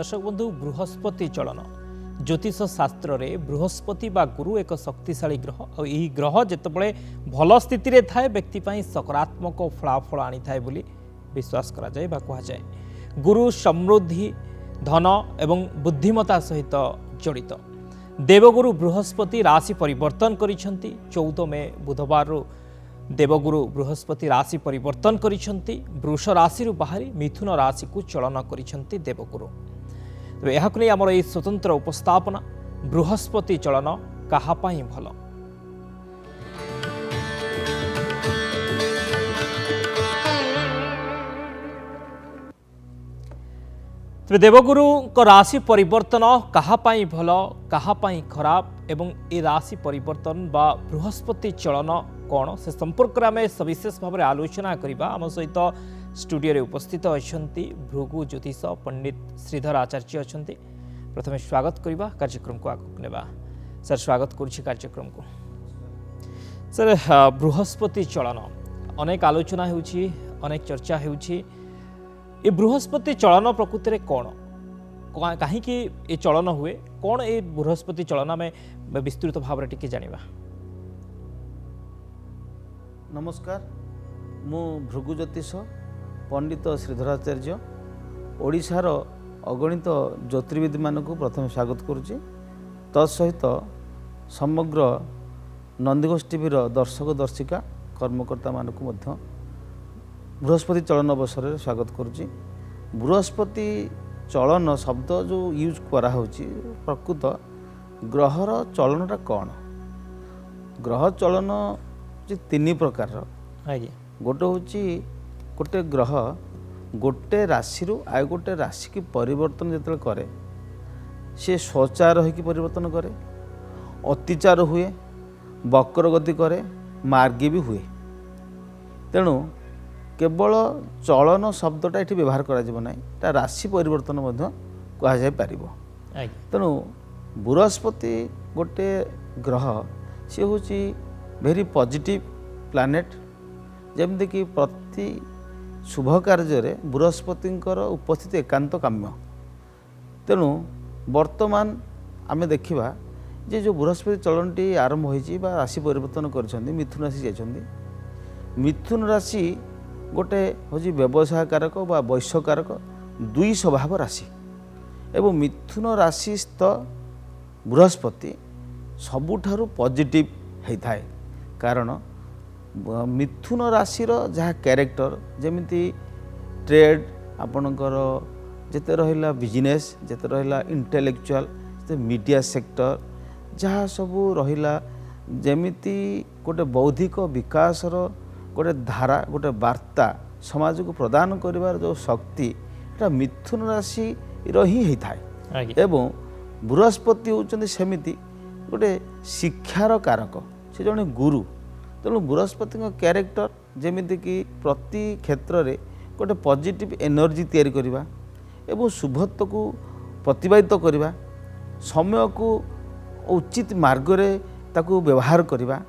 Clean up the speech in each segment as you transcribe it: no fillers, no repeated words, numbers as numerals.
दर्शक बंधु बृहस्पति चलन ज्योतिष शास्त्र रे बृहस्पति बा गुरु एक शक्तिशाली ग्रह और यही ग्रह जितेबाला भल स्थिति रे थाए व्यक्ति सकारात्मक फलाफल आनी थाए बोली विश्वास करा जाए बा कहा जाए। गुरु समृद्धि धन एवं बुद्धिमता सहित जड़ित। देवगुरु बृहस्पति राशि परिवर्तन करिसेंती 14 मे बुधवार देवगुरु बृहस्पति राशि परिवर्तन करिसेंती वृष राशि बाहरी मिथुन राशि को चलन करिसेंती देवगुरु। तेज यह आमर ये स्वतंत्र उपस्थापना बृहस्पति चलन काहापाई भल। तेज देवगुरु राशि परिवर्तन काहापाई भल काहापाई खराब एवं ए राशि परिवर्तन बा बृहस्पति चलन कौन से संपर्क में आम सविशेष भाव में आलोचना करवा। आम सहित स्टूडियो उपस्थित अच्छा भृगु ज्योतिष पंडित श्रीधर आचार्य अच्छा। प्रथम स्वागत करवा कार्यक्रम को आगे नेबा। सर स्वागत करुच्ची कार्यक्रम को। सर बृहस्पति चलन अनेक आलोचना होउछि अनेक चर्चा होउछि। ए बृहस्पति चलन प्रकृति में कौन कहीं ये चलन हुए कौन ए बृहस्पति चलन में विस्तृत भाव में टिके जानिबा। नमस्कार मु भृगु ज्योतिष पंडित श्रीधराचार्य ओडिशार अगणित ज्योतिर्विद मानक प्रथम स्वागत करुच्ची। तत्सहित समग्र नंदीघोष टीवीर दर्शक दर्शिका कर्मकर्ता मानक मध्य बृहस्पति चलन अवसर में स्वागत करुच्ची। बृहस्पति चलन शब्द जो यूज करा प्रकृत ग्रहर चलनटा कौन। ग्रह चलन तीन प्रकार। गोटे हूँ गोटे ग्रह गोटे राशि आउ गोटे राशि की परिवर्तन जिते करे सी स्वचार होकि परिवर्तन करे, अतिचार हुए, वक्र गति करे, मार्गी भी हुए। तेणु केवल चलन शब्दटा ये व्यवहार करा राशि परिवर्तन कह पारिबो। तेणु बृहस्पति गोटे ग्रह सी हूँ वेरी पॉजिटिव प्लैनेट। जमती कि प्रति शुभ कार्य बृहस्पति उपस्थिति एकांत काम्य। तेणु वर्तमान आमे देखिबा जे जो बृहस्पति चलनटी आरंभ होइछि बा राशि परिवर्तन करिसेंती मिथुन राशि जाइछंती। मिथुन राशि गोटे हूँ व्यवसाय कारक बा वैश्य कारक दुई स्वभाव राशि एवं मिथुन राशिस्थ बृहस्पति सबुठारु पॉजिटिव होता है। कारण मिथुन राशि जहाँ कैरेक्टर जमिति ट्रेड आपणकर जिते रहा बिजनेस जिते रहा इंटेलेक्चुअल मीडिया सेक्टर जहाँ सबू रहा जमिति गोटे बौद्धिक विकासर गोटे धारा गोटे वार्ता समाज को प्रदान करिवार जो शक्ति एटा मिथुन राशि ही होता है। एवं बृहस्पति होउचंदी सेमिति गोटे शिक्षार कारक से जड़े गुरु। तेणु बृहस्पति कैरेक्टर जमीती कि प्रति क्षेत्र में गोटे पॉजिटिव एनर्जी तैयारी करवा एवं शुभत्व को प्रतिपादित करवा समय को उचित मार्ग रे ताकू व्यवहार करवा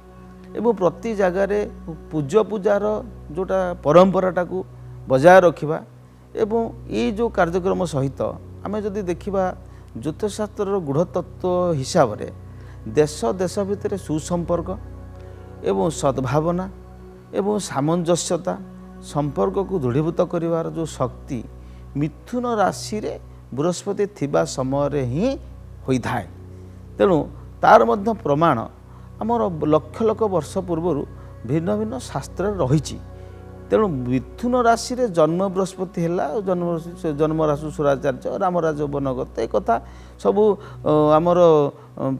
एवं प्रति जगार पूजार जोटा परंपराटा को बजाय रखा एवं ये जो कार्यक्रम सहित आम जदि देखा ज्योतिषशास्त्र गूढ़तत्व हिसाब से देश देश भितर सुसंपर्क एवं सद्भावना एवं सामंजस्यता संपर्क को दृढ़ीभूत करिवार जो शक्ति मिथुन राशि रे बृहस्पति थिबा समय रे ही होता है। तेणु तार मध्य प्रमाण आमर लक्ष लक्ष वर्ष पूर्व भिन्न भिन्न शास्त्र रही। तेणु मिथुन राशि रे जन्म बृहस्पति है जन्म राशि सुराचार्य रामराज बनगत एक कथा सबू आमर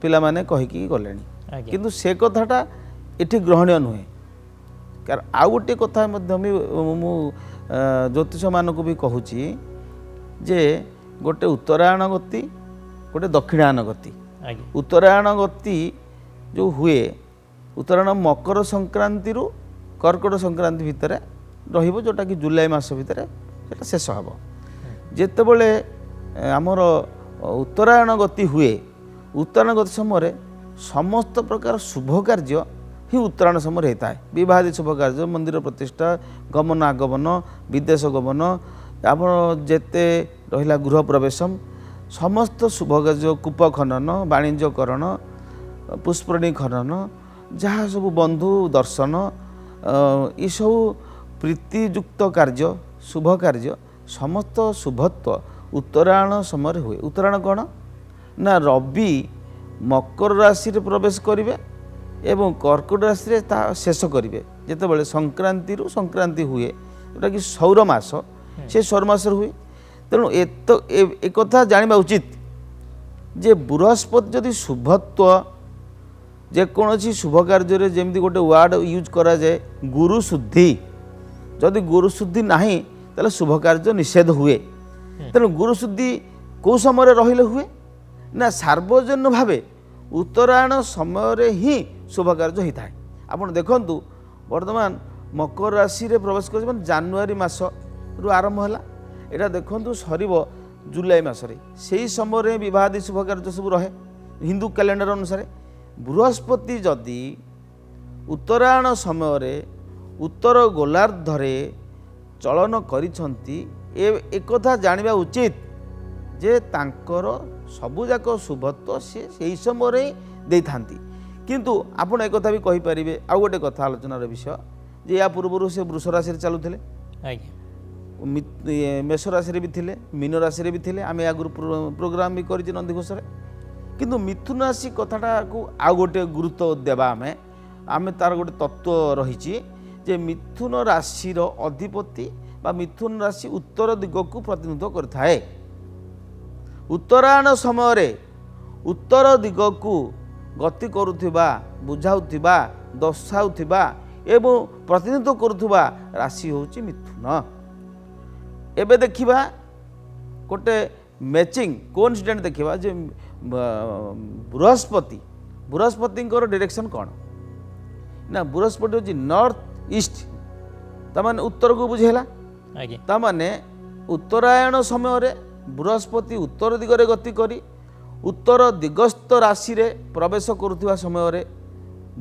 पिला माने कहीकि गले किंतु से कथाटा इठी ग्रहणीय नुहे। कारण आउ गोटे कथा मु ज्योतिष मानक भी कहूची जे गोटे उत्तरायण गति गोटे दक्षिणायन गति। उत्तरायण गति जो हुए उत्तरायण मकर संक्रांति रु कर्कट संक्रांति भितर रहिबो जोटा कि जुलाई मास भितर सेटा शेष हबो। जेतेबेले आमर उत्तरायण गति हुए उत्तरायण गति समय समस्त प्रकार शुभ कार्य ही उत्तरायण समय होता है। विवाह शुभ कार्य मंदिर प्रतिष्ठा गमन आगमन विदेश गमन आप जेते रहिला गृह प्रवेशम ସମସ୍ତ ଶୁଭ କାର୍ଯ୍ୟ କୂପ ଖନନ ବାଣିଜ୍ୟକରଣ ପୁଷ୍ପରିଣୀ ଖନନ ଯାହା ସବୁ ବନ୍ଧୁ ଦର୍ଶନ ଏସବୁ ପ୍ରୀତିଯୁକ୍ତ କାର୍ଯ୍ୟ ଶୁଭ କାର୍ଯ୍ୟ ସମସ୍ତ ଶୁଭତ୍ୱ ଉତ୍ତରାୟଣ ସମୟରେ ହୁଏ। ଉତ୍ତରାୟଣ କ'ଣ ନା ରବି ମକର ରାଶିରେ ପ୍ରବେଶ କରିବେ ଏବଂ କର୍କଟ ରାଶିରେ ତା ଶେଷ କରିବେ। ଯେତେବେଳେ ସଂକ୍ରାନ୍ତିରୁ ସଂକ୍ରାନ୍ତି ହୁଏ ଯେଉଁଟାକି ସୌର ମାସ ସେ ସୌର ମାସରେ ହୁଏ। ତେଣୁ ଏକଥା ଜାଣିବା ଉଚିତ ଯେ ବୃହସ୍ପତି ଯଦି ଶୁଭତ୍ୱ ଯେକୌଣସି ଶୁଭ କାର୍ଯ୍ୟରେ ଯେମିତି ଗୋଟେ ୱାର୍ଡ଼ ୟୁଜ୍ କରାଯାଏ ଗୁରୁ ଶୁଦ୍ଧି, ଯଦି ଗୁରୁ ଶୁଦ୍ଧି ନାହିଁ ତାହେଲେ ଶୁଭ କାର୍ଯ୍ୟ ନିଷେଧ ହୁଏ। ତେଣୁ ଗୁରୁ ଶୁଦ୍ଧି କେଉଁ ସମୟରେ ରହିଲେ ହୁଏ ନା ସାର୍ବଜନୀନ ଭାବେ ଉତ୍ତରାୟଣ ସମୟରେ ହିଁ ଶୁଭ କାର୍ଯ୍ୟ ହୋଇଥାଏ। ଆପଣ ଦେଖନ୍ତୁ ବର୍ତ୍ତମାନ ମକର ରାଶିରେ ପ୍ରବେଶ କରିଛି ମାନେ ଜାନୁଆରୀ ମାସରୁ ଆରମ୍ଭ ହେଲା, ଏଇଟା ଦେଖନ୍ତୁ ସରିବ ଜୁଲାଇ ମାସରେ। ସେହି ସମୟରେ ବିବାହାଦି ଶୁଭ କାର୍ଯ୍ୟ ସବୁ ରହେ ହିନ୍ଦୁ କ୍ୟାଲେଣ୍ଡର ଅନୁସାରେ। ବୃହସ୍ପତି ଯଦି ଉତ୍ତରାୟଣ ସମୟରେ ଉତ୍ତର ଗୋଲାର୍ଦ୍ଧରେ ଚଳନ କରିଛନ୍ତି ଏକଥା ଜାଣିବା ଉଚିତ ଯେ ତାଙ୍କର ସବୁଯାକ ଶୁଭତ୍ୱ ସେ ସେହି ସମୟରେ ହିଁ ଦେଇଥାନ୍ତି। କିନ୍ତୁ ଆପଣ ଏକଥା ବି କହିପାରିବେ ଆଉ ଗୋଟେ କଥା ଆଲୋଚନାର ବିଷୟ ଯେ ୟା ପୂର୍ବରୁ ସେ ବୃଷ ରାଶିରେ ଚାଲୁଥିଲେ, ଆଜ୍ଞା ମେଷ ରାଶିରେ ବି ଥିଲେ, ମୀନ ରାଶିରେ ବି ଥିଲେ। ଆମେ ଆଗରୁ ପ୍ରୋଗ୍ରାମ ବି କରିଛି ନନ୍ଦିଘୋଷରେ। କିନ୍ତୁ ମିଥୁନ ରାଶି କଥାଟାକୁ ଆଉ ଗୋଟେ ଗୁରୁତ୍ୱ ଦେବା ଆମେ ତାର ଗୋଟେ ତତ୍ତ୍ୱ ରହିଛି ଯେ ମିଥୁନ ରାଶିର ଅଧିପତି ବା ମିଥୁନ ରାଶି ଉତ୍ତର ଦିଗକୁ ପ୍ରତିନିଧିତ୍ୱ କରିଥାଏ। ଉତ୍ତରାୟଣ ସମୟରେ ଉତ୍ତର ଦିଗକୁ ଗତି କରୁଥିବା ବୁଝାଉଥିବା ଦର୍ଶାଉଥିବା ଏବଂ ପ୍ରତିନିଧିତ୍ୱ କରୁଥିବା ରାଶି ହେଉଛି ମିଥୁନ। ଏବେ ଦେଖିବା ଗୋଟେ ମ୍ୟାଚିଂ କୋଇନ୍ସିଡେଣ୍ଟ ଦେଖିବା ଯେ ବୃହସ୍ପତିଙ୍କର ଡିରେକ୍ସନ୍ କ'ଣ ନା ବୃହସ୍ପତି ହେଉଛି ନର୍ଥ ଇଷ୍ଟ, ତାମାନେ ଉତ୍ତରକୁ ବୁଝେଇଲା। ତାମାନେ ଉତ୍ତରାୟଣ ସମୟରେ ବୃହସ୍ପତି ଉତ୍ତର ଦିଗରେ ଗତି କରି ଉତ୍ତର ଦିଗସ୍ଥ ରାଶିରେ ପ୍ରବେଶ କରୁଥିବା ସମୟରେ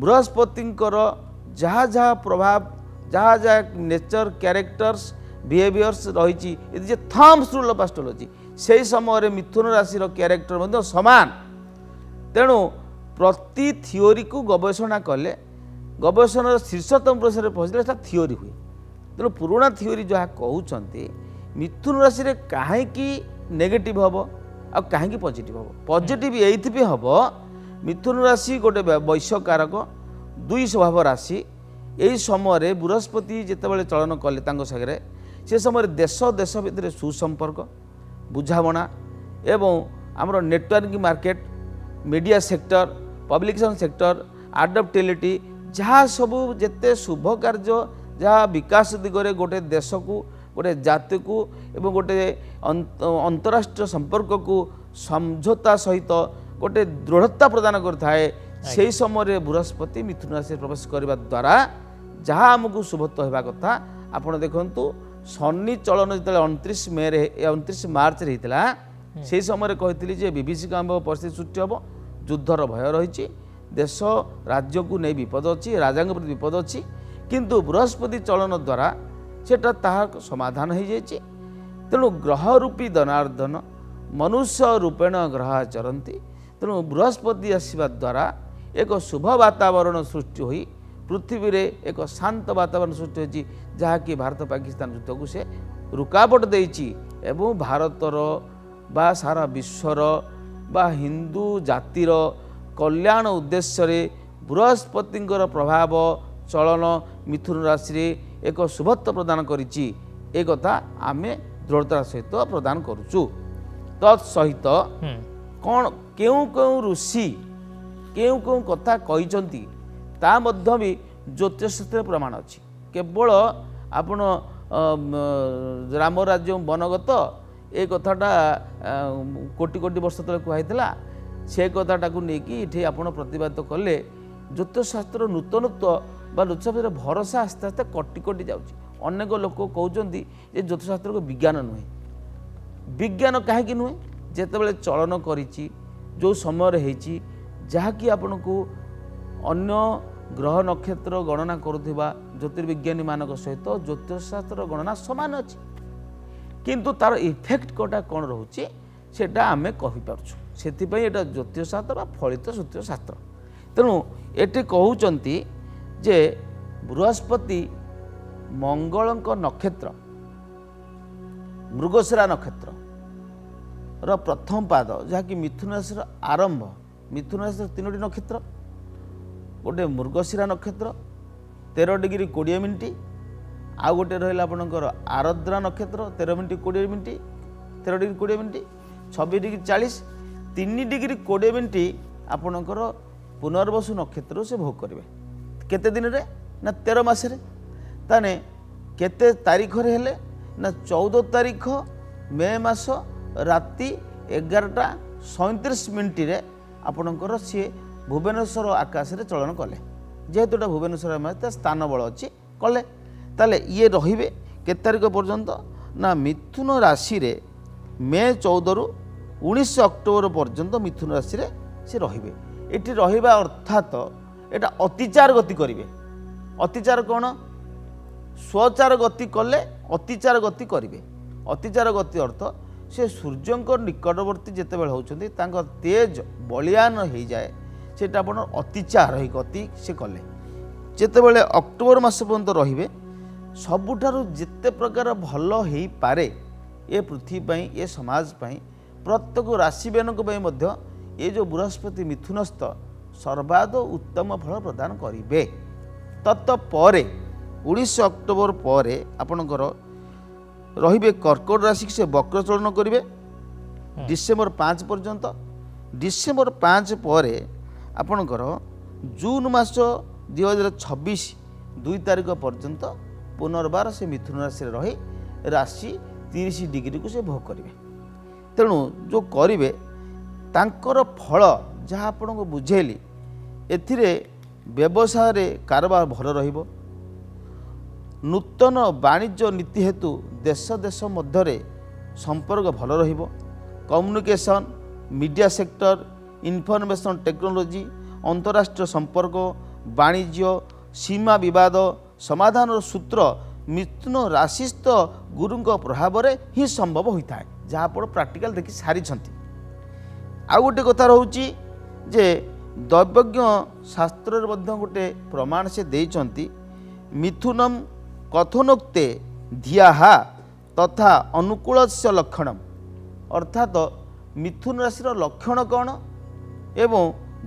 ବୃହସ୍ପତିଙ୍କର ଯାହା ଯାହା ପ୍ରଭାବ ଯାହା ଯାହା ନେଚର କ୍ୟାରେକ୍ଟର୍ସ ବିହେଭିୟର୍ସ ରହିଛି it is a thumbs rule of astrology. ସେହି ସମୟରେ ମିଥୁନ ରାଶିର କ୍ୟାରେକ୍ଟର ମଧ୍ୟ ସମାନ। ତେଣୁ ପ୍ରତି ଥିଓରିକୁ ଗବେଷଣା କଲେ ଗବେଷଣାର ଶୀର୍ଷତମ ପ୍ରଶ୍ନରେ ପହଞ୍ଚିଲେ ସେଟା ଥିଓରି ହୁଏ। ତେଣୁ ପୁରୁଣା ଥିଓରି ଯାହା କହୁଛନ୍ତି ମିଥୁନ ରାଶିରେ କାହିଁକି ନେଗେଟିଭ୍ ହେବ ଆଉ କାହିଁକି ପଜିଟିଭ୍ ହେବ। ପଜିଟିଭ୍ ଏଇଥିପାଇଁ ହେବ ମିଥୁନ ରାଶି ଗୋଟେ ବୈଶ୍ୟକାରକ ଦୁଇ ସ୍ୱଭାବ ରାଶି। ଏହି ସମୟରେ ବୃହସ୍ପତି ଯେତେବେଳେ ଚଳନ କଲେ ତାଙ୍କ ସାଙ୍ଗରେ ସେ ସମୟରେ ଦେଶ ଦେଶ ଭିତରେ ସୁସମ୍ପର୍କ ବୁଝାମଣା ଏବଂ ଆମର networking market media sector publication sector adaptability ଯାହା ସବୁ ଯେତେ ଶୁଭ କାର୍ଯ୍ୟ ଯାହା ବିକାଶ ଦିଗରେ ଗୋଟେ ଦେଶକୁ ଗୋଟେ ଜାତିକୁ ଏବଂ ଗୋଟେ ଅନ୍ତରାଷ୍ଟ୍ରୀୟ ସମ୍ପର୍କକୁ ସମଝୋତା ସହିତ ଗୋଟେ ଦୃଢ଼ତା ପ୍ରଦାନ କରିଥାଏ। ସେହି ସମୟରେ ବୃହସ୍ପତି ମିଥୁନ ରାଶିରେ ପ୍ରବେଶ କରିବା ଦ୍ୱାରା ଯାହା ଆମକୁ ଶୁଭତ୍ୱ ହେବା କଥା ଆପଣ ଦେଖନ୍ତୁ ଶନି ଚଳନ ଯେତେବେଳେ 29 ମାର୍ଚ୍ଚରେ ହେଇଥିଲା ସେହି ସମୟରେ କହିଥିଲି ଯେ ବିଭୀଷିକାମ୍ବ ପରିସ୍ଥିତି ସୃଷ୍ଟି ହେବ, ଯୁଦ୍ଧର ଭୟ ରହିଛି, ଦେଶ ରାଜ୍ୟକୁ ନେଇ ବିପଦ ଅଛି, ରାଜାଙ୍କ ପ୍ରତି ବିପଦ ଅଛି। କିନ୍ତୁ ବୃହସ୍ପତି ଚଳନ ଦ୍ୱାରା ସେଟା ତାହା ସମାଧାନ ହୋଇଯାଇଛି। ତେଣୁ ଗ୍ରହ ରୂପୀ ଧନାର୍ଦ୍ଦନ ମନୁଷ୍ୟ ରୂପେଣ ଗ୍ରହ ଆଚରନ୍ତି। ତେଣୁ ବୃହସ୍ପତି ଆସିବା ଦ୍ୱାରା ଏକ ଶୁଭ ବାତାବରଣ ସୃଷ୍ଟି ହୋଇ ପୃଥିବୀରେ ଏକ ଶାନ୍ତ ବାତାବରଣ ସୃଷ୍ଟି ହୋଇଛି ଯାହାକି ଭାରତ ପାକିସ୍ତାନ ଯୁଦ୍ଧକୁ ସେ ରୁକାବଟ ଦେଇଛି ଏବଂ ଭାରତର ବା ସାରା ବିଶ୍ୱର ବା ହିନ୍ଦୁ ଜାତିର କଲ୍ୟାଣ ଉଦ୍ଦେଶ୍ୟରେ ବୃହସ୍ପତିଙ୍କର ପ୍ରଭାବ ଚଳନ ମିଥୁନ ରାଶିରେ ଏକ ଶୁଭତ୍ୱ ପ୍ରଦାନ କରିଛି। ଏ କଥା ଆମେ ଦୃଢ଼ତାର ସହିତ ପ୍ରଦାନ କରୁଛୁ। ତତ୍ ସହିତ କ'ଣ କେଉଁ କେଉଁ ଋଷି କେଉଁ କେଉଁ କଥା କହିଛନ୍ତି ତା ମଧ୍ୟ ବି ଜ୍ୟୋତିଷଶାସ୍ତ୍ରରେ ପ୍ରମାଣ ଅଛି। କେବଳ ଆପଣ ରାମ ରାଜ୍ୟ ବନଗତ ଏ କଥାଟା କୋଟି କୋଟି ବର୍ଷ ତଳେ କୁହାଯାଇଥିଲା, ସେ କଥାଟାକୁ ନେଇକି ଏଠି ଆପଣ ପ୍ରତିବାଦ କଲେ ଜ୍ୟୋତିଷଶାସ୍ତ୍ର ନୂତନତ୍ୱ ବା ଜ୍ୟୋତିଷଶାସ୍ତ୍ରରେ ଭରସା ଆସ୍ତେ ଆସ୍ତେ କଟି କଟି ଯାଉଛି। ଅନେକ ଲୋକ କହୁଛନ୍ତି ଯେ ଜ୍ୟୋତିଷଶାସ୍ତ୍ରକୁ ବିଜ୍ଞାନ ନୁହେଁ। ବିଜ୍ଞାନ କାହିଁକି ନୁହେଁ? ଯେତେବେଳେ ଚଳନ କରିଛି ଯେଉଁ ସମୟରେ ହେଇଛି ଯାହାକି ଆପଣଙ୍କୁ ଅନ୍ୟ ଗ୍ରହ ନକ୍ଷତ୍ର ଗଣନା କରୁଥିବା ଜ୍ୟୋତିର୍ବିଜ୍ଞାନୀମାନଙ୍କ ସହିତ ଜ୍ୟୋତିଷଶାସ୍ତ୍ର ଗଣନା ସମାନ ଅଛି। କିନ୍ତୁ ତାର ଇଫେକ୍ଟ କୋଟା କ'ଣ ରହୁଛି সেটা ଆମେ କହିପାରୁଛୁ। ସେଥିପାଇଁ ଏଇଟା ଜ୍ୟୋତିଷ ଶାସ୍ତ୍ର ବା ଫଳିତ ଜ୍ୟୋତିଷ ଶାସ୍ତ୍ର। ତେଣୁ ଏଠି କହୁଛନ୍ତି ଯେ ବୃହସ୍ପତି ମଙ୍ଗଳଙ୍କ ନକ୍ଷତ୍ର ମୃଗଶିରା ନକ୍ଷତ୍ରର ପ୍ରଥମ ପାଦ, ଯାହାକି ମିଥୁନ ରାଶିର ଆରମ୍ଭ। ମିଥୁନ ରାଶିର 3ଟି ନକ୍ଷତ୍ର, ଗୋଟେ ମୃଗଶିରା ନକ୍ଷତ୍ର 13 ଡିଗ୍ରୀ 20 ମିନିଟ୍, ଆଉ ଗୋଟେ ରହିଲା ଆପଣଙ୍କର ଆରଦ୍ରା ନକ୍ଷତ୍ର 13 minute 20 minute 13 degree 20 minute 26 degree 40, 3 degree 20 minute ଆପଣଙ୍କର ପୁନର୍ବସୁ ନକ୍ଷତ୍ରରୁ ସେ ଭୋଗ କରିବେ। କେତେ ଦିନରେ? ନା 13 ମାସରେ। ତାହେଲେ କେତେ ତାରିଖରେ ହେଲେ? ନା 14 ତାରିଖ ମେ ମାସ ରାତି 11:37 ଆପଣଙ୍କର ସିଏ ଭୁବନେଶ୍ୱର ଆକାଶରେ ଚଳନ କଲେ। ଯେହେତୁ ଏଟା ଭୁବନେଶ୍ୱର ତା ସ୍ଥାନ ବଳ ଅଛି କଲେ। ତାହେଲେ ଇଏ ରହିବେ କେତେ ତାରିଖ ପର୍ଯ୍ୟନ୍ତ? ନା ମିଥୁନ ରାଶିରେ ମେ 14ରୁ 19 ଅକ୍ଟୋବର ପର୍ଯ୍ୟନ୍ତ ମିଥୁନ ରାଶିରେ ସେ ରହିବେ। ଏଠି ରହିବା ଅର୍ଥାତ୍ ଏଟା ଅତିଚାର ଗତି କରିବେ। ଅତିଚାର କ'ଣ? ସ୍ୱଚାର ଗତି କଲେ ଅତିଚାର ଗତି କରିବେ। ଅତିଚାର ଗତି ଅର୍ଥ ସେ ସୂର୍ଯ୍ୟଙ୍କ ନିକଟବର୍ତ୍ତୀ ଯେତେବେଳେ ହେଉଛନ୍ତି ତାଙ୍କ ତେଜ ବଳିୟାନ ହୋଇଯାଏ, ସେଇଟା ଆପଣ ଅତିଚାର ହେଇ ଗତି ସେ କଲେ। ଯେତେବେଳେ ଅକ୍ଟୋବର ମାସ ପର୍ଯ୍ୟନ୍ତ ରହିବେ, ସବୁଠାରୁ ଯେତେ ପ୍ରକାର ଭଲ ହେଇପାରେ ଏ ପୃଥିବୀ ପାଇଁ, ଏ ସମାଜ ପାଇଁ, ପ୍ରତ୍ୟେକ ରାଶିମାନଙ୍କ ପାଇଁ ମଧ୍ୟ ଏ ଯେଉଁ ବୃହସ୍ପତି ମିଥୁନସ୍ଥ ସର୍ବାଦ ଉତ୍ତମ ଫଳ ପ୍ରଦାନ କରିବେ। ତତ୍ପରେ 19 ଅକ୍ଟୋବର ପରେ ଆପଣଙ୍କର ରହିବେ କର୍କଟ ରାଶିକି ସେ ବକ୍ରଚଳନ କରିବେ ଡିସେମ୍ବର 5 ପର୍ଯ୍ୟନ୍ତ। ଡିସେମ୍ବର 5 ପରେ ଆପଣଙ୍କର ଜୁନ୍ ମାସ 2026 2 ତାରିଖ ପର୍ଯ୍ୟନ୍ତ ପୁନର୍ବାର ସେ ମିଥୁନ ରାଶିରେ ରହି ରାଶି 30 ଡିଗ୍ରୀକୁ ସେ ଭୋଗ କରିବେ। ତେଣୁ ଯେଉଁ କରିବେ ତାଙ୍କର ଫଳ ଯାହା ଆପଣଙ୍କୁ ବୁଝେଇଲି, ଏଥିରେ ବ୍ୟବସାୟରେ କାରବାର ଭଲ ରହିବ। ନୂତନ ବାଣିଜ୍ୟ ନୀତି ହେତୁ ଦେଶ ଦେଶ ମଧ୍ୟରେ ସମ୍ପର୍କ ଭଲ ରହିବ। Communication, media sector, information technology, ଅନ୍ତରାଷ୍ଟ୍ରୀୟ ସମ୍ପର୍କ, ବାଣିଜ୍ୟ, ସୀମା ବିବାଦ ସମାଧାନର ସୂତ୍ର ମିଥୁନ ରାଶିସ୍ଥ ଗୁରୁଙ୍କ ପ୍ରଭାବରେ ହିଁ ସମ୍ଭବ ହୋଇଥାଏ, ଯାହା ଆପଣ ପ୍ରାକ୍ଟିକାଲ ଦେଖି ସାରିଛନ୍ତି। ଆଉ ଗୋଟେ କଥା ରହୁଛି ଯେ ଦୈବଜ୍ଞ ଶାସ୍ତ୍ରରେ ମଧ୍ୟ ଗୋଟେ ପ୍ରମାଣ ସେ ଦେଇଛନ୍ତି, ମିଥୁନମ୍ କଥନୋକ୍ତେ ଧିୟାହା ତଥା ଅନୁକୂଳସ୍ୟ ଲକ୍ଷଣମ୍। ଅର୍ଥାତ୍ ମିଥୁନ ରାଶିର ଲକ୍ଷଣ କ'ଣ ଏବଂ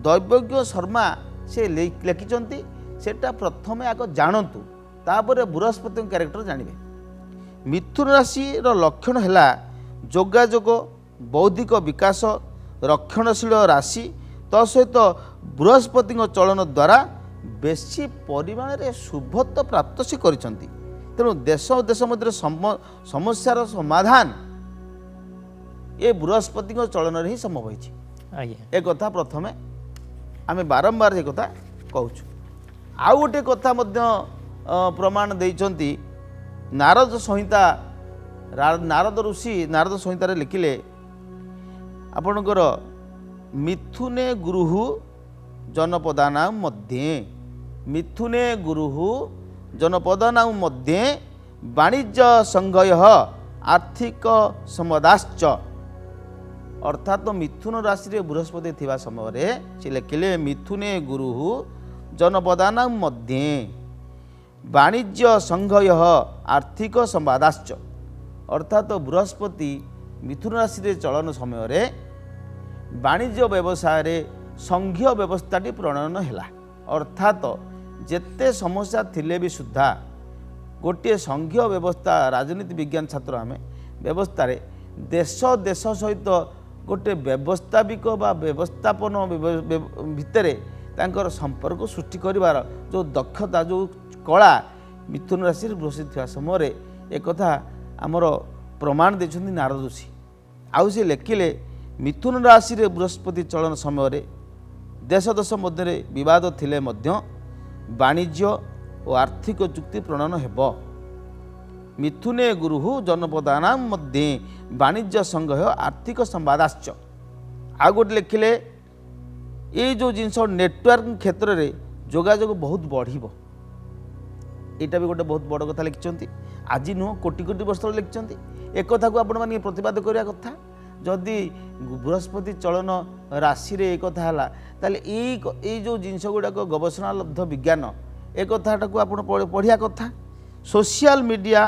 ଦୈବଜ୍ଞ ଶର୍ମା ସେ ଲେଖିଛନ୍ତି, ସେଟା ପ୍ରଥମେ ଆଗ ଜାଣନ୍ତୁ, ତାପରେ ବୃହସ୍ପତିଙ୍କ କ୍ୟାରେକ୍ଟର ଜାଣିବେ। ମିଥୁନ ରାଶିର ଲକ୍ଷଣ ହେଲା ଯୋଗାଯୋଗ, ବୌଦ୍ଧିକ ବିକାଶ, ରକ୍ଷଣଶୀଳ ରାଶି, ତା ସହିତ ବୃହସ୍ପତିଙ୍କ ଚଳନ ଦ୍ୱାରା ବେଶୀ ପରିମାଣରେ ଶୁଭତ୍ୱ ପ୍ରାପ୍ତ ସେ କରିଛନ୍ତି। ତେଣୁ ଦେଶ ଦେଶ ମଧ୍ୟରେ ସମସ୍ୟାର ସମାଧାନ ଏ ବୃହସ୍ପତିଙ୍କ ଚଳନରେ ହିଁ ସମ୍ଭବ ହୋଇଛି। ଏ କଥା ପ୍ରଥମେ ଆମେ ବାରମ୍ବାର ଏ କଥା କହୁଛୁ। ଆଉ ଗୋଟେ କଥା ମଧ୍ୟ ପ୍ରମାଣ ଦେଇଛନ୍ତି, ନାରଦ ସଂହିତା, ନାରଦ ଋଷି ନାରଦ ସଂହିତାରେ ଲେଖିଲେ ଆପଣଙ୍କର ମିଥୁନେ ଗୁରୁହୁ ଜନପଦାନାଂ ମଧ୍ୟେ, ମିଥୁନେ ଗୁରୁହୁ ଜନପଦାନାଂ ମଧ୍ୟେ ବାଣିଜ୍ୟ ସଂଘୟ ଆର୍ଥିକ ସମ୍ବଦାଶ୍ଚ। ଅର୍ଥାତ୍ ମିଥୁନ ରାଶିରେ ବୃହସ୍ପତି ଥିବା ସମୟରେ ସେ ଲେଖିଲେ ମିଥୁନେ ଗୁରୁହୁ ଜନପଦାନାଂ ମଧ୍ୟେ ବାଣିଜ୍ୟ ସଂଘୟ ଆର୍ଥିକ ସମ୍ବାଦାଶ୍ଚ। ଅର୍ଥାତ୍ ବୃହସ୍ପତି ମିଥୁନ ରାଶିରେ ଚଳନ ସମୟରେ ବାଣିଜ୍ୟ ବ୍ୟବସାୟରେ ସଂଘୀୟ ବ୍ୟବସ୍ଥାଟି ପ୍ରଣୟନ ହେଲା। ଅର୍ଥାତ୍ ଯେତେ ସମସ୍ୟା ଥିଲେ ବି ସୁଦ୍ଧା ଗୋଟିଏ ସଂଘୀୟ ବ୍ୟବସ୍ଥା, ରାଜନୀତି ବିଜ୍ଞାନ ଛାତ୍ର ଆମେ, ବ୍ୟବସ୍ଥାରେ ଦେଶ ଦେଶ ସହିତ ଗୋଟେ ବ୍ୟବସ୍ଥାବିକ ବା ବ୍ୟବସ୍ଥାପନ ଭିତରେ ତାଙ୍କର ସମ୍ପର୍କ ସୃଷ୍ଟି କରିବାର ଯେଉଁ ଦକ୍ଷତା, ଯେଉଁ କଳା ମିଥୁନ ରାଶିରେ ବୃହସ୍ପତି ଥିବା ସମୟରେ ଏକଥା ଆମର ପ୍ରମାଣ ଦେଇଛନ୍ତି ନାରଦ ଋଷି। ଆଉ ସେ ଲେଖିଲେ ମିଥୁନ ରାଶିରେ ବୃହସ୍ପତି ଚଳନ ସମୟରେ ଦେଶ ଦେଶ ମଧ୍ୟରେ ବିବାଦ ଥିଲେ ମଧ୍ୟ ବାଣିଜ୍ୟ ଓ ଆର୍ଥିକ ଚୁକ୍ତି ପ୍ରଣୟନ ହେବ। ମିଥୁନେ ଗୁରୁହୁ ଜନପଦାନାଂ ମଧ୍ୟେ ବାଣିଜ୍ୟ ସଂଘୟ ଆର୍ଥିକ ସମ୍ବାଦାଶ୍ଚ। ଆଉ ଗୋଟେ ଲେଖିଲେ ଏଇ ଯେଉଁ ଜିନିଷ ନେଟୱାର୍କ କ୍ଷେତ୍ରରେ ଯୋଗାଯୋଗ ବହୁତ ବଢ଼ିବ। ଏଇଟା ବି ଗୋଟେ ବହୁତ ବଡ଼ କଥା ଲେଖିଛନ୍ତି। ଆଜି ନୁହଁ, କୋଟି କୋଟି ବର୍ଷ ତଳେ ଲେଖିଛନ୍ତି। ଏକଥାକୁ ଆପଣମାନେ ପ୍ରତିବାଦ କରିବା କଥା। जदि बृहस्पति चलन राशि रे एक कथा है ताले ये जो जिनस गुड़ाक गवेषणालब्ध विज्ञान एक कथाटा को आप पढ़िया कथा सोशल मीडिया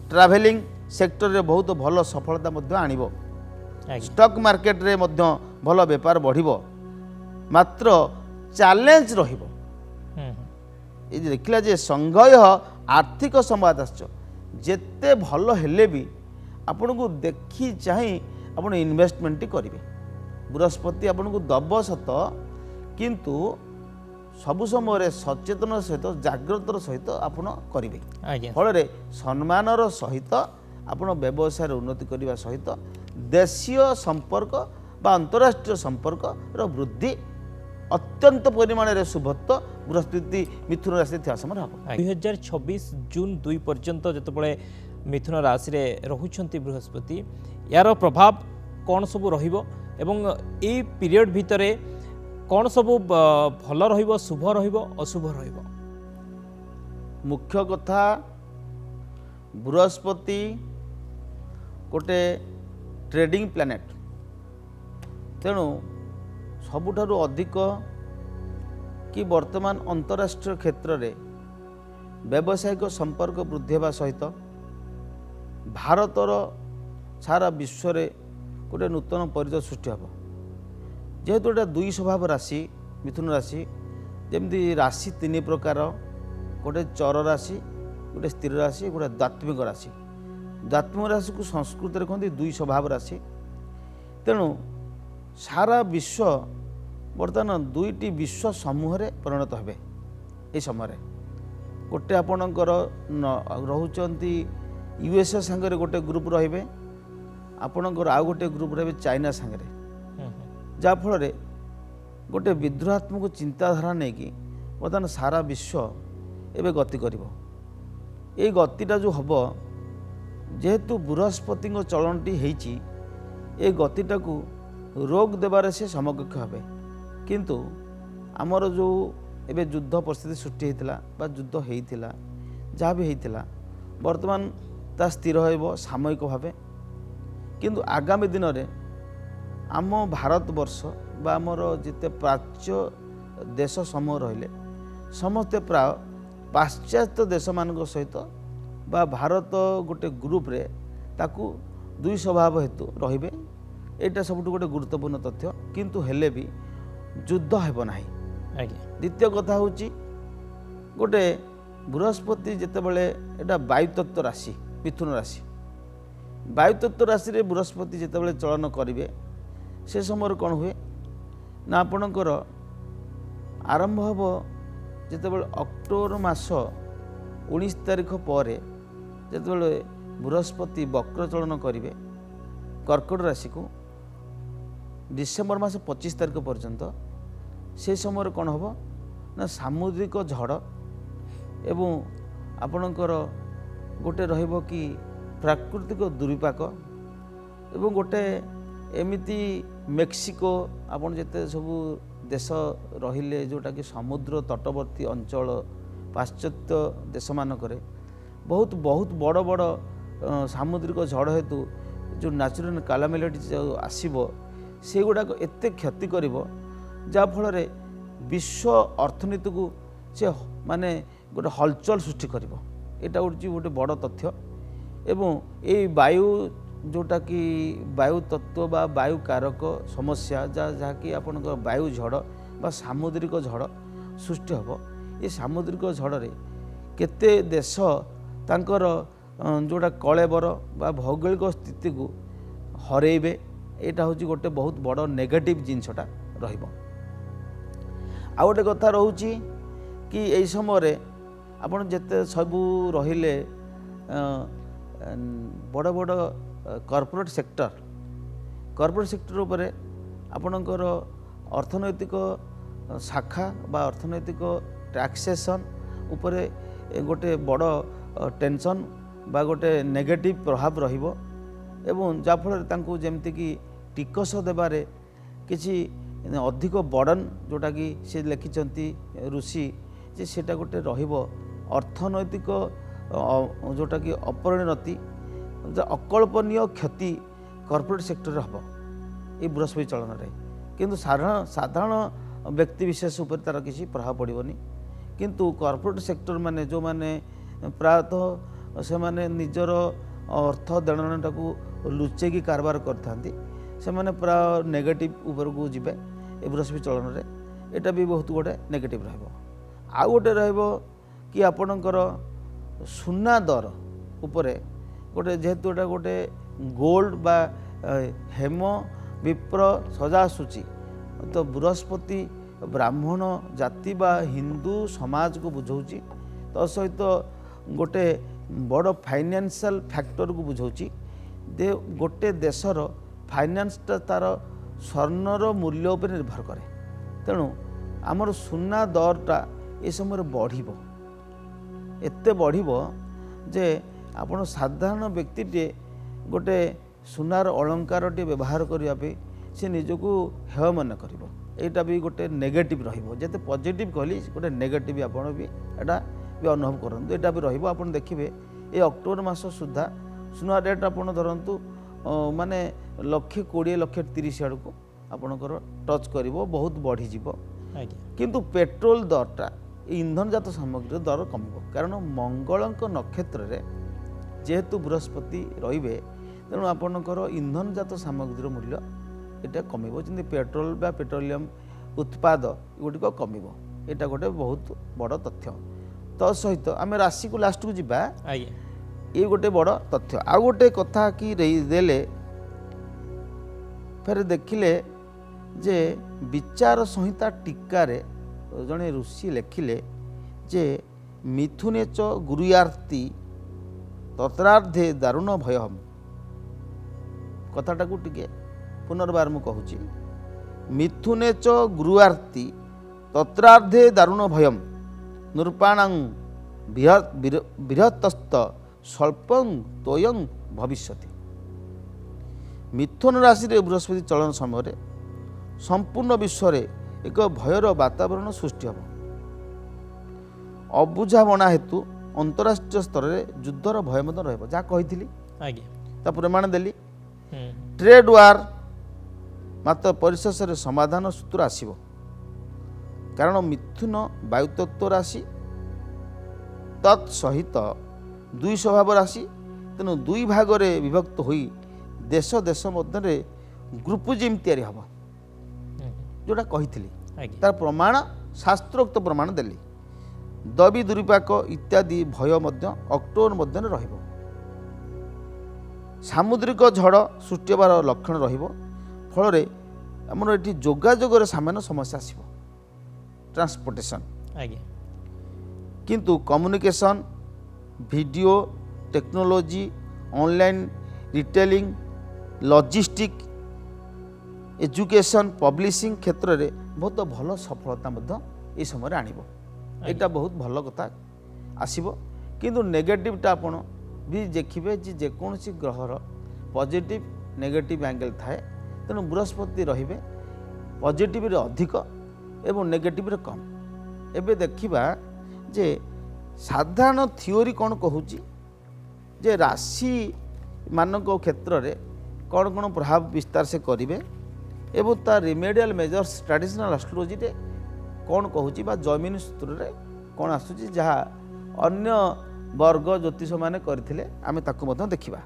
ट्रावेलिंग सेक्टर रे बहुत भल सफलता मध्य आनिबो स्टॉक मार्केट रे मध्य भल बेपार बढ़िबो मात्र चैलेंज रहिबो ये देखला जे संघय आर्थिक संवाद आश्च जेते भल हेले भी आपन को देखी चाहि आपन इन्वेस्टमेंट करेंगे बृहस्पति आपन को दब सत किंतु सबु समय सचेतन सहित जाग्रतर सहित आपन करेंगे फल सम्मानर सहित आपन व्यवसाय उन्नति करने सहित देशीय संपर्क बा अंतरराष्ट्रीय संपर्क वृद्धि अत्यंत परिमाण रे शुभत्व बृहस्पति मिथुन राशि थिया समय हम 2026 जून 2 पर्यंत जतबले मिथुन राशि रे रहुछंती बृहस्पति यार प्रभाव कौन सब रहिबो एवं ए पीरियड भितरे कौन सब भल रहिबो शुभ रहिबो अशुभ रहिबो मुख्य कथा बृहस्पति गोटे ट्रेडिंग प्लैनेट तेणु सबुठारु अधिक कि वर्तमान अंतरराष्ट्रीय क्षेत्र में व्यावसायिक संपर्क वृद्धि होगा सहित भारतर सारा विश्व रे गोटे नूतन परिचय सृष्टि हम जेहेतु एटा दुई स्वभाव राशि मिथुन राशि जमती राशि तीन प्रकार गोटे चर राशि गोटे स्थिर राशि गोटे द्वात्मिक राशि द्वात्मिक राशि को संस्कृत में कहते दुई स्वभाव राशि तेणु सारा विश्व बर्तमान दुईटी विश्व समूह रे परिणत हेबे ए समय गोटे आपणकर रहुचंती यूएसए संगे गोटे ग्रुप रहिबे आपणकर आउ गोटे ग्रुप रहिबे चाइना संगे जा फल गोटे विद्रोहात्मक चिंताधारा नहीं कि बर्तमान सारा विश्व एवं गति करिवो ए गतिटा जो हम जेहेतु बृहस्पति चलनटी होइची ए गतिटा को रोग देवार से समकक्ष हे किंतु आमर जो एबे युद्ध परिस्थिति सृष्टि होता बा युद्ध होता जहाँ भी होता वर्तमान ता स्थिर हो सामयिक भाव किंतु आगामी दिन में आम भारत वर्ष बा आमर जिते प्राच्य देश समूह रहिले समस्ते प्राय पाश्चात्य देश मान सहित बा भारत गोटे ग्रुप रे ताकू दुई स्वभाव हेतु रहिबे एटा सबुठ गोटे गुरुत्वपूर्ण तथ्य किंतु हेले भी युद्ध हेब नाही। द्वितीय कथा होची गोटे बृहस्पति जेतेबेले एटा वायुतत्व राशि मिथुन राशि वायुतत्व राशि रे बृहस्पति जेतेबेले चलन करिवे से समय कौन हुए ना आपणकर आरंभ हम जेतेबेले अक्टोबर मास 19 तारिख पर जेतेबेले बृहस्पति वक्र चलन करिवे कर्कट राशि को डिसेम्बर मास 25 तारिख पर्यंत से समय कौन हम ना सामुद्रिक झड़ एवं आपणकर गोटे रहिबो कि प्राकृतिक दुर्विपाक एवं गोटे एमिति मेक्सिको आपन जेते सबू देश रहिले जोटा कि समुद्र तटवर्ती अंचल पाश्चात्य देश मानक बहुत बहुत बड़ बड़ सामुद्रिक झड़ हेतु जो नेचुरल कैलामिटी जो आसीबो से गुड़ाक एते क्षति करिवो जा फल विश्व अर्थनीति को से माने गोटे हलचल सृष्टि करिवो एटा गोटे बड़ तथ्य एवं ये वायु जोटा कि वायु तत्व बा वायु कारक समस्या जहाँकि आपण वायु झड़ बा सामुद्रिक झड़ सृष्टि हम ये सामुद्रिक झड़े केते देश तांकर जोटा कलेबर बा भौगोलिक स्थिति को हरेबे एटा हूँ गोटे बहुत बड़ नेगेटिव जिनसटा रहिबो। आ गोटे कथा रोची कि यही समय आपण जेते सबू रहिले बड़ बड़ कॉर्पोरेट सेक्टर उपरे आपणकर अर्थनैतिक शाखा बा अर्थनैतिक टैक्सेसन उपरे गोटे बड़ टेंशन बा गोटे नेगेटिव प्रभाव रहिबो एवं जाफल तांको जेमति कि टिकस देबारे किछि अधिक बर्डन जोटा कि से लिखिचंती ऋषि जे सेटा गोटे रहिबो अर्थनैतिक जोटा कि अपरिणति अकल्पनीय क्षति कॉर्पोरेट सेक्टर हम ये बृहस्पति चलन में किंतु साधारण व्यक्ति विशेष उपर तार किसी प्रभाव पड़ोनी किंतु कॉर्पोरेट सेक्टर माने जो माने प्रायतः से माने निजर अर्थ देणटा को लुचेकी कारबार करते प्राय नेगेटिव उपर को जीवे ए बृहस्पति चलन में एटा भी बहुत गोटे नेगेटिव आउ गोटे कि आपणकर सुना दर उपरे गोटे जेहेतु एटा गोटे गोल्ड बा हेम विप्र सजा सूची तो बृहस्पति ब्राह्मण जाति बा हिंदू समाज को बुझाऊँगी तो सहित गोटे बड़ फाइनेंशियल फैक्टर को बुझाऊँगी दे गोटे देशर फाइनेंसटा तार स्वर्णर मूल्य उपर निर्भर करे तेणु आमर सुना दरटा ये समय बढ़ एते बढ़ जे आपण साधारण व्यक्तिटे गोटे सुनार अलंकार टे व्यवहार करने से निजक हेय मन कर यहाँ भी गोटे नेगेटिव रते पॉजिटिव कहली गोटे नेगेटिव आपण भी एटा भी अनुभव करूँ यहाँ भी रही देखिए ये अक्टोबर मास सुधा सुना रेट आप धरतु माने 1,20,30,000 आड़ को आपणकर टच कर बहुत बढ़ीज किंतु पेट्रोल दरटा इंधन जात सामग्री दर कम कारण मंगल नक्षत्र रे जेहेतु बृहस्पति रे तेणु आपणकर इंधन जात सामग्री मूल्य यहाँ कम जमी पेट्रोल बा पेट्रोलियम उत्पाद गुड़िक कम यहाँ गोटे बहुत बड़ तथ्य तो सहित आम राशि को लास्ट को जीवा ये गोटे बड़ तथ्य आ गोटे कथा कि देले फिर देखिले जे विचार संहिता टीकार जड़े ऋषि लेखिले जे मिथुने च गुरुयार्ति तत्रार्धे दारुण भयम कथाटा को टिके पुनर्बार मु कहूँ मिथुने च गुरुयार्ति तत्रार्धे दारुण भयम नृपाणां बृहत्तस्त स्वल्पं तोयं भविष्यति मिथुन राशि रे बृहस्पति चलन समय संपूर्ण विश्व रे एक भयर वातावरण सृष्टि हम अबुझाणा हेतु अंतरराष्ट्रीय स्तर में युद्धर भय जहाँ कही प्रमाण देली ट्रेड वार मात्र परिशेष समाधान सूत्र आसीबो कारण मिथुन वायुतत्व राशि तत्सहित दुई स्वभाव राशि तेणु दुई भाग में विभक्त होई देश देश मध्य ग्रुपजिम तैयारी हम जोटा कही तार प्रमाण शास्त्रोक्त प्रमाण देली दबी दुर्विपाक इत्यादि भय मध्य अक्टोबर मध्य रहिबो सामुद्रिक झड़ सृष्टि होवार लक्षण रहिबो फल आमर ये जोगाजोग सामान्य समस्या आसिबो ट्रांसपोर्टेशन किंतु communication video technology online retailing logistic education publishing क्षेत्र में बहुत भल सफलता ये समय आनिबो एटा बहुत भल कथा आसिबो किंतु नेगेटिवटा आपण भी देखिए जेकोसी ग्रहर पॉजिटिव नेगेटिव एंगल थाए तेणु बृहस्पति रहिबे पॉजिटिव रे अधिक एवं नेगेटिव रे कम एबे देखिबा जे साधारण थियोरी कौन कहूची जे राशि मानक क्षेत्र रे कौन कौन प्रभाव विस्तार से करिवे एवं ता रिमेडियल मेजर्स ट्रेडिशनल एस्ट्रोलॉजी रे कौन कहूची बा जमीन सूत्र रे कौन आसुची जहाँ अन्य वर्ग ज्योतिष माने करथिले आमे ताको मध्य देखिबा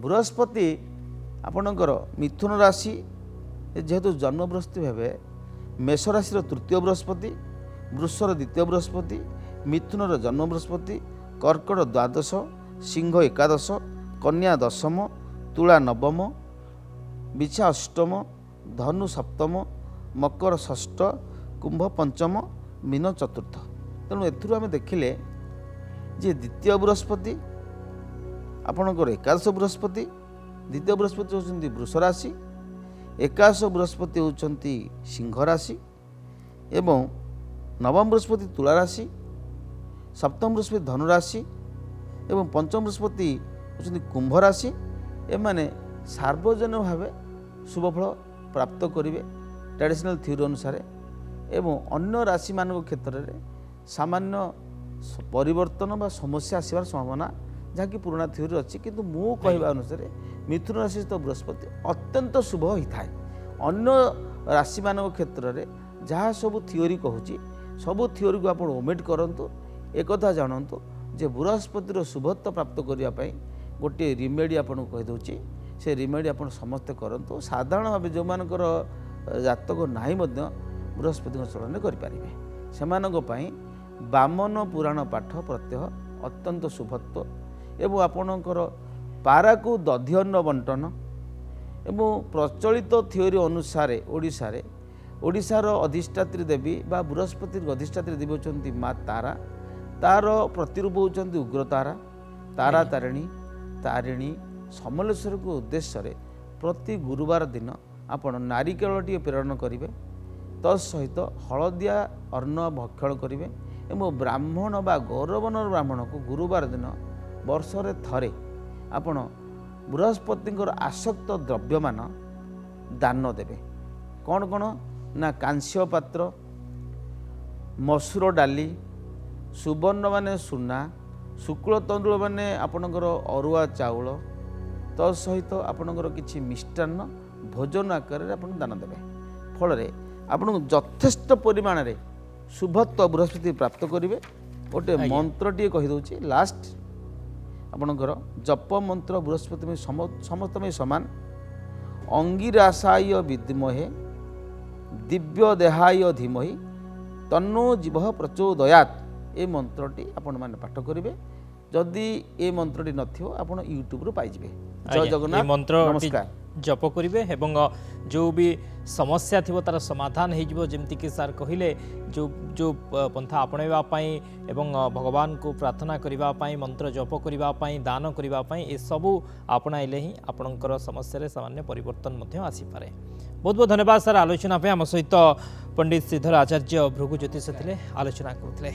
बृहस्पति आपणकर मिथुन राशि जेहेतु जन्म बृहस्पति भावे मेष राशि तृतीय बृहस्पति वृषर द्वितीय बृहस्पति मिथुनर जन्म बृहस्पति कर्कट द्वादश सिंह एकादश कन्या दशम तुला नवम बिछा अष्टम धनु सप्तम मकर षष्ठ कुंभ पंचम मीन चतुर्थ तेणु एथुरु आमे देखिले जे द्वितीय बृहस्पति आपणकर एकादश बृहस्पति द्वितीय बृहस्पति होउछन्ति वृष राशि एकादश बृहस्पति होउछन्ति सिंह राशि एवं नवम बृहस्पति तुला राशि सप्तम बृहस्पति धनु राशि एवं पंचम बृहस्पति होउछन्ति कुंभ राशि एमाने सार्वजनिक भावे शुभफल प्राप्त करिवे ट्रेडिशनल थ्योरी अनुसार एवं अन्य राशि मानक क्षेत्र में सामान्य परिवर्तन बा समस्या आसबार संभावना ଯାହାକି ପୁରୁଣା ଥିଓରି ଅଛି, କିନ୍ତୁ ମୁଁ କହିବା ଅନୁସାରେ ମିଥୁନ ରାଶି ସହିତ ବୃହସ୍ପତି ଅତ୍ୟନ୍ତ ଶୁଭ ହୋଇଥାଏ। ଅନ୍ୟ ରାଶିମାନଙ୍କ କ୍ଷେତ୍ରରେ ଯାହା ସବୁ ଥିଓରି କହୁଛି ସବୁ ଥିଓରିକୁ ଆପଣ ଓମିଟ୍ କରନ୍ତୁ। ଏକଥା ଜାଣନ୍ତୁ ଯେ ବୃହସ୍ପତିର ଶୁଭତ୍ୱ ପ୍ରାପ୍ତ କରିବା ପାଇଁ ଗୋଟିଏ ରିମେଡ଼ି ଆପଣଙ୍କୁ କହିଦେଉଛି। ସେ ରିମେଡ଼ି ଆପଣ ସମସ୍ତେ କରନ୍ତୁ। ସାଧାରଣ ଭାବେ ଯେଉଁମାନଙ୍କର ଜାତକ ନାହିଁ ମଧ୍ୟ ବୃହସ୍ପତିଙ୍କ ଚଳନରେ କରିପାରିବେ। ସେମାନଙ୍କ ପାଇଁ ବାମନ ପୁରାଣ ପାଠ ପ୍ରତ୍ୟହ ଅତ୍ୟନ୍ତ ଶୁଭତ୍ୱ ଏବଂ ଆପଣଙ୍କର ପାରାକୁ ଦଧି ଅନ୍ନ ବଣ୍ଟନ ଏବଂ ପ୍ରଚଳିତ ଥିଓରି ଅନୁସାରେ ଓଡ଼ିଶାର ଅଧିଷ୍ଠାତ୍ରୀ ଦେବୀ ବା ବୃହସ୍ପତିଙ୍କ ଅଧିଷ୍ଠାତ୍ରୀ ଦେବୀ ହେଉଛନ୍ତି ମା ତାରା। ତାର ପ୍ରତିରୂପ ହେଉଛନ୍ତି ଉଗ୍ରତାରା, ତାରା ତାରିଣୀ ସମଲେଶ୍ୱରୀଙ୍କ ଉଦ୍ଦେଶ୍ୟରେ ପ୍ରତି ଗୁରୁବାର ଦିନ ଆପଣ ନାରିକେଳଟିଏ ପ୍ରେରଣ କରିବେ। ତତ୍ସହିତ ହଳଦିଆ ଅନ୍ନ ଭକ୍ଷଣ କରିବେ ଏବଂ ବ୍ରାହ୍ମଣ ବା ଗୌରବର୍ଣ୍ଣର ବ୍ରାହ୍ମଣକୁ ଗୁରୁବାର ଦିନ ବର୍ଷରେ ଥରେ ଆପଣ ବୃହସ୍ପତିଙ୍କର ଆସକ୍ତ ଦ୍ରବ୍ୟମାନ ଦାନ ଦେବେ। କ'ଣ ନା କାଂସ୍ୟ ପାତ୍ର, ମସୁର ଡାଲି, ସୁବର୍ଣ୍ଣ ମାନେ ସୁନା, ଶୁକ୍ଳ ତଣ୍ଡୁଳ ମାନେ ଆପଣଙ୍କର ଅରୁଆ ଚାଉଳ, ତତ୍ ସହିତ ଆପଣଙ୍କର କିଛି ମିଷ୍ଟାନ୍ନ ଭୋଜନ ଆକାରରେ ଆପଣ ଦାନ ଦେବେ। ଫଳରେ ଆପଣଙ୍କୁ ଯଥେଷ୍ଟ ପରିମାଣରେ ଶୁଭତ୍ୱ ବୃହସ୍ପତି ପ୍ରାପ୍ତ କରିବେ। ଗୋଟିଏ ମନ୍ତ୍ରଟିଏ କହିଦେଉଛି ଲାଷ୍ଟ ଆପଣଙ୍କର ଜପ ମନ୍ତ୍ର ବୃହସ୍ପତି ସମସ୍ତ ପାଇଁ ସମାନ। ଅଙ୍ଗିରାସାୟ ବିଦ୍ମହେ ଦିବ୍ୟ ଦେହାୟ ଧୀମହି ତନ୍ନୋ ଜୀବ ପ୍ରଚୋଦୟାତ୍। ଏ ମନ୍ତ୍ରଟି ଆପଣମାନେ ପାଠ କରିବେ। ଯଦି ଏ ମନ୍ତ୍ରଟି ନଥିବ ଆପଣ ୟୁଟ୍ୟୁବରୁ ପାଇଯିବେ। ଜୟ ଜଗନ୍ନାଥ, ନମସ୍କାର। ଜପ କରିବେ ଏବଂ ଯେଉଁ ବି ସମସ୍ୟା ଥିବ ତାର ସମାଧାନ ହେଇଯିବ। ଯେମିତିକି ସାର୍ କହିଲେ ଯେଉଁ ପନ୍ଥା ଆପଣେଇବା ପାଇଁ ଏବଂ ଭଗବାନଙ୍କୁ ପ୍ରାର୍ଥନା କରିବା ପାଇଁ, ମନ୍ତ୍ର ଜପ କରିବା ପାଇଁ, ଦାନ କରିବା ପାଇଁ, ଏସବୁ ଆପଣାଇଲେ ହିଁ ଆପଣଙ୍କର ସମସ୍ୟାରେ ସାମାନ୍ୟ ପରିବର୍ତ୍ତନ ମଧ୍ୟ ଆସିପାରେ। ବହୁତ ବହୁତ ଧନ୍ୟବାଦ ସାର୍ ଆଲୋଚନା ପାଇଁ। ଆମ ସହିତ ପଣ୍ଡିତ ଶ୍ରୀଧର ଆଚାର୍ଯ୍ୟ ଭୃଗୁ ଜ୍ୟୋତିଷ ଥିଲେ, ଆଲୋଚନା କରୁଥିଲେ।